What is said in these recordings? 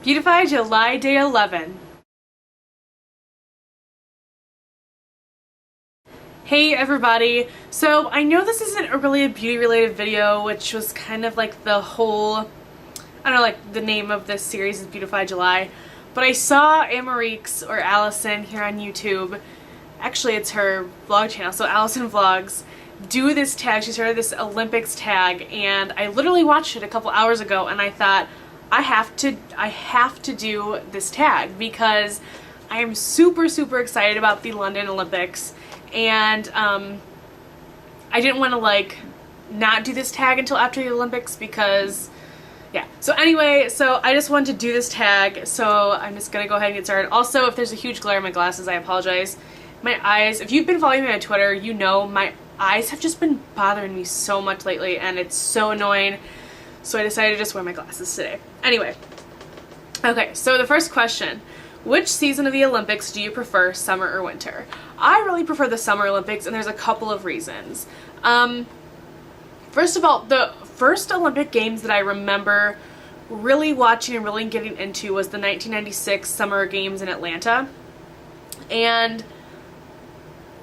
Beautify July Day 11. Hey everybody! So I know this isn't really a beauty related video, which was kind of like the whole, I don't know, like the name of this series is Beautify July, but I saw Amarique's or Allison here on YouTube, actually it's her vlog channel, so Allison Vlogs, do this tag. She started this Olympics tag and I literally watched it a couple hours ago and I thought I have to do this tag because I am super excited about the London Olympics. And I didn't want to like not do this tag until after the Olympics because yeah. So anyway, so I just wanted to do this tag, so I'm just gonna go ahead and get started. Also, if there's a huge glare in my glasses, I apologize. My eyes, if you've been following me on Twitter, you know my eyes have just been bothering me so much lately and it's so annoying. So I decided to just wear my glasses today. Anyway, okay, so the first question. Which season of the Olympics do you prefer, summer or winter? I really prefer the Summer Olympics, and there's a couple of reasons. First of all, the first Olympic Games that I remember really watching and really getting into was the 1996 Summer Games in Atlanta. And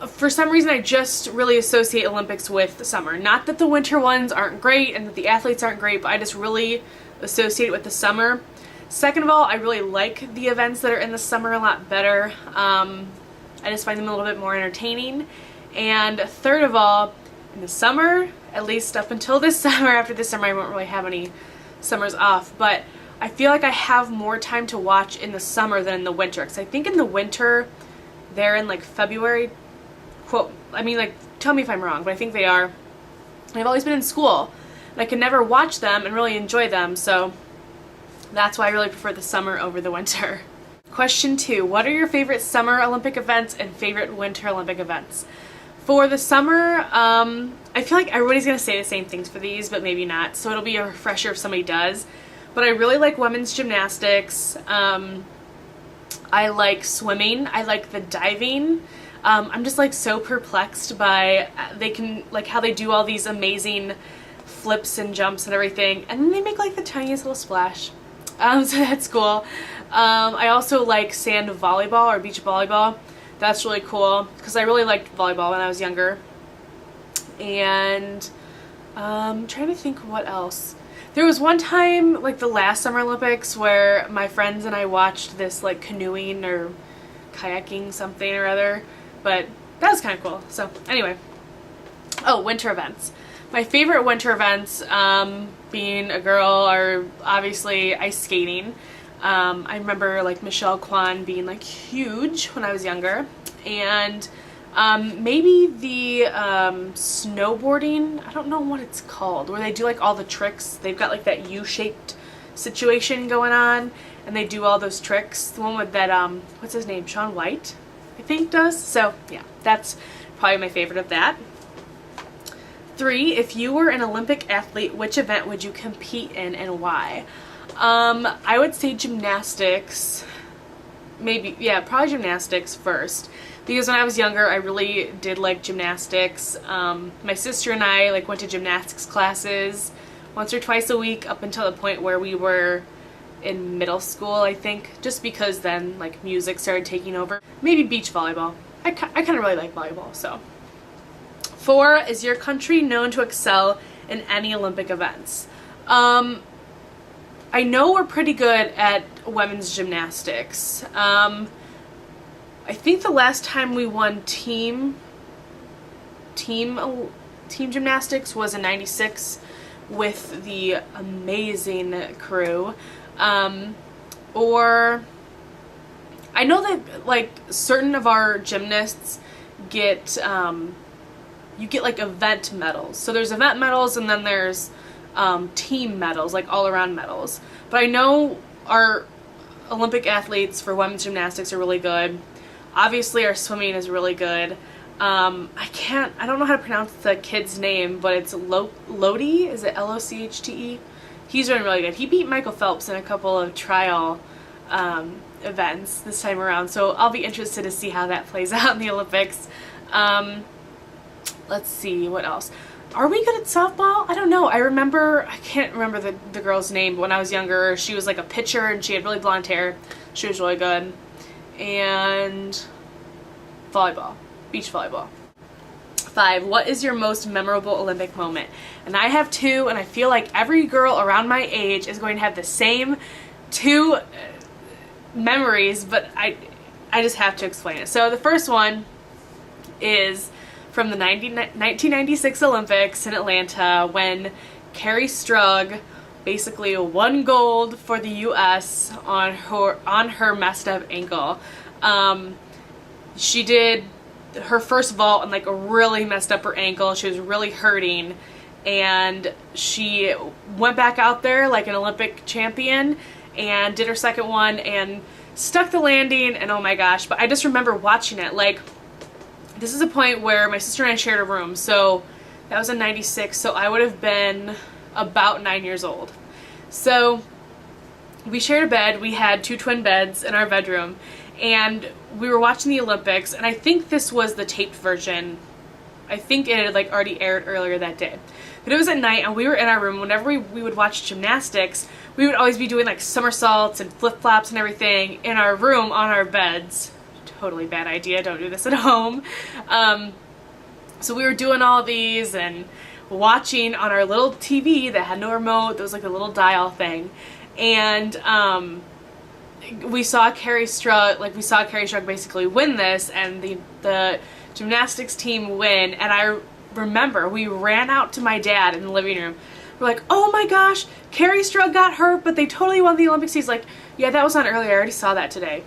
for some reason, I just really associate Olympics with summer. Not that the winter ones aren't great and that the athletes aren't great, but I just really associate it with the summer. Second of all, I really like the events that are in the summer a lot better. I just find them a little bit more entertaining. And third of all, in the summer, at least up until this summer, after this summer I won't really have any summers off, but I feel like I have more time to watch in the summer than in the winter. Because I think in the winter, they're in like February, like tell me if I'm wrong, but I think they are. And I've always been in school, and I can never watch them and really enjoy them, so that's why I really prefer the summer over the winter. Question 2. What are your favorite summer Olympic events and favorite winter Olympic events? For the summer, I feel like everybody's going to say the same things for these, but maybe not, so it'll be a refresher if somebody does. But I really like women's gymnastics. I like swimming. I like the diving. I'm just like so perplexed by how they do all these amazing flips and jumps and everything, and then they make like the tiniest little splash. So that's cool. I also like sand volleyball or beach volleyball. That's really cool because I really liked volleyball when I was younger. And I'm trying to think what else. There was one time, like the last Summer Olympics, where my friends and I watched this like canoeing or kayaking something or other, but that was kind of cool. So anyway, oh, winter events. My favorite winter events, being a girl, are obviously ice skating. I remember like Michelle Kwan being like huge when I was younger, and maybe the snowboarding, I don't know what it's called, where they do like all the tricks. They've got like that U-shaped situation going on and they do all those tricks. The one with that, what's his name, Shaun White, I think does. So yeah, that's probably my favorite of that. 3, if you were an Olympic athlete, which event would you compete in and why? I would say gymnastics. Maybe, yeah, probably gymnastics first. Because when I was younger, I really did like gymnastics. My sister and I like went to gymnastics classes once or twice a week up until the point where we were in middle school, I think. Just because then like music started taking over. Maybe beach volleyball. I kind of really like volleyball, so. 4, is your country known to excel in any Olympic events? I know we're pretty good at women's gymnastics. I think the last time we won team gymnastics was in '96 with the amazing crew. Or I know that like certain of our gymnasts get you get like event medals. So there's event medals and then there's team medals, like all around medals. But I know our Olympic athletes for women's gymnastics are really good. Obviously our swimming is really good. I don't know how to pronounce the kid's name, but it's Lodi, is it Lochte? He's doing really good. He beat Michael Phelps in a couple of trial events this time around, so I'll be interested to see how that plays out in the Olympics. Let's see, what else? Are we good at softball? I don't know. I can't remember the girl's name, but when I was younger, she was like a pitcher and she had really blonde hair. She was really good. And volleyball, beach volleyball. 5, what is your most memorable Olympic moment? And I have 2, and I feel like every girl around my age is going to have the same 2 memories, but I just have to explain it. So the first one is from the 1996 Olympics in Atlanta, when Carrie Strug basically won gold for the U.S. on her messed up ankle. She did her first vault and like really messed up her ankle. She was really hurting, and she went back out there like an Olympic champion and did her second one and stuck the landing, and oh my gosh. But I just remember watching it. Like, this is a point where my sister and I shared a room, so that was in 96, so I would have been about 9 years old. So we shared a bed. We had 2 twin beds in our bedroom, and we were watching the Olympics, and I think this was the taped version. I think it had like already aired earlier that day. But it was at night, and we were in our room. Whenever we would watch gymnastics, we would always be doing like somersaults and flip-flops and everything in our room on our beds. Totally bad idea. Don't do this at home. So we were doing all these and watching on our little TV that had no remote. There was like a little dial thing, and we saw Carrie Strug basically win this, and the gymnastics team win. And I remember we ran out to my dad in the living room. We're like, oh my gosh, Carrie Strug got hurt, but they totally won the Olympics. He's like, yeah, that was on earlier. I already saw that today.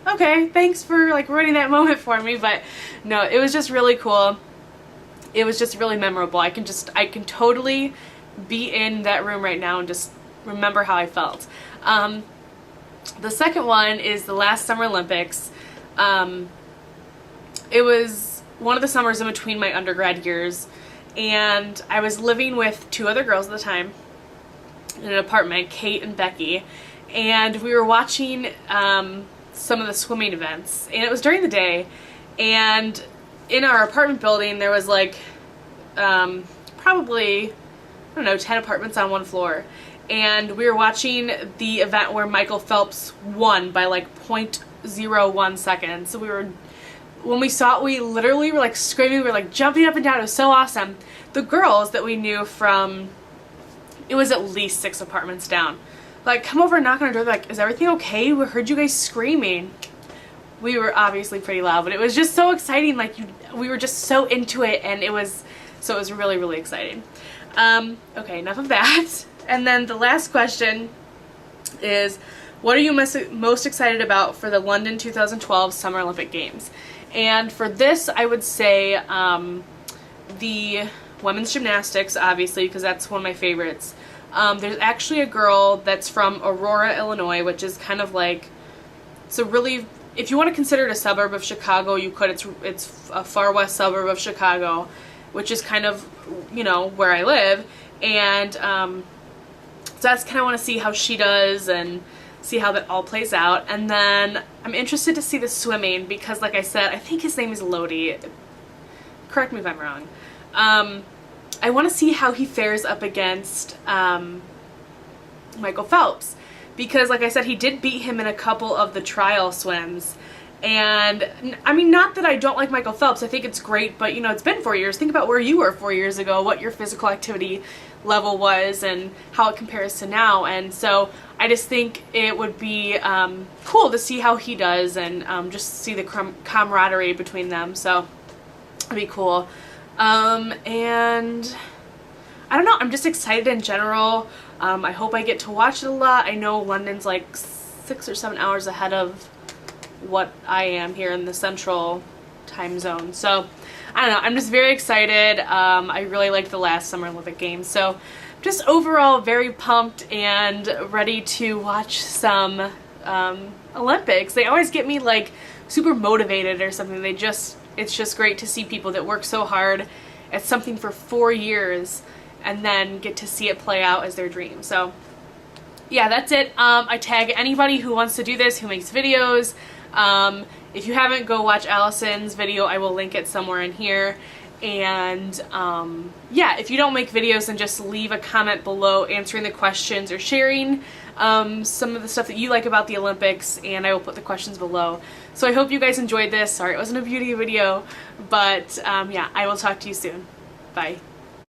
Okay, thanks for like ruining that moment for me. But no, it was just really cool. It was just really memorable. I can totally be in that room right now and just remember how I felt. The second one is the last Summer Olympics. It was one of the summers in between my undergrad years, and I was living with 2 other girls at the time in an apartment, Kate and Becky, and we were watching some of the swimming events, and it was during the day, and in our apartment building there was like probably, I don't know, 10 apartments on one floor, and we were watching the event where Michael Phelps won by like 0.01 seconds. So when we saw it, we literally were like screaming, we were like jumping up and down. It was so awesome. The girls that we knew from, it was at least 6 apartments down, like come over and knock on our door, like, is everything okay? We heard you guys screaming. We were obviously pretty loud, but it was just so exciting. Like, we were just so into it, and it was really, really exciting. Okay, enough of that. And then the last question is, what are you most excited about for the London 2012 Summer Olympic Games? And for this, I would say the women's gymnastics, obviously, because that's one of my favorites. There's actually a girl that's from Aurora, Illinois, which is kind of like, it's a really, if you want to consider it a suburb of Chicago, you could. It's a far west suburb of Chicago, which is kind of, you know, where I live. And so I just kind of want to see how she does and see how that all plays out. And then I'm interested to see the swimming because, like I said, I think his name is Lodi. Correct me if I'm wrong. I want to see how he fares up against Michael Phelps because, like I said, he did beat him in a couple of the trial swims. And I mean, not that I don't like Michael Phelps. I think it's great, but you know, it's been 4 years. Think about where you were 4 years ago, what your physical activity level was, and how it compares to now. And so I just think it would be cool to see how he does and just see the camaraderie between them. So it'd be cool. And I don't know, I'm just excited in general. I hope I get to watch it a lot. I know London's like 6 or 7 hours ahead of what I am here in the central time zone. So I don't know, I'm just very excited. I really liked the last Summer Olympic Games. So just overall very pumped and ready to watch some Olympics. They always get me like super motivated or something. It's just great to see people that work so hard at something for 4 years and then get to see it play out as their dream. So yeah, that's it. I tag anybody who wants to do this, who makes videos. If you haven't, go watch Allison's video. I will link it somewhere in here. And yeah, if you don't make videos, then just leave a comment below answering the questions or sharing some of the stuff that you like about the Olympics, and I will put the questions below. So I hope you guys enjoyed this. Sorry it wasn't a beauty video, but yeah, I will talk to you soon. Bye.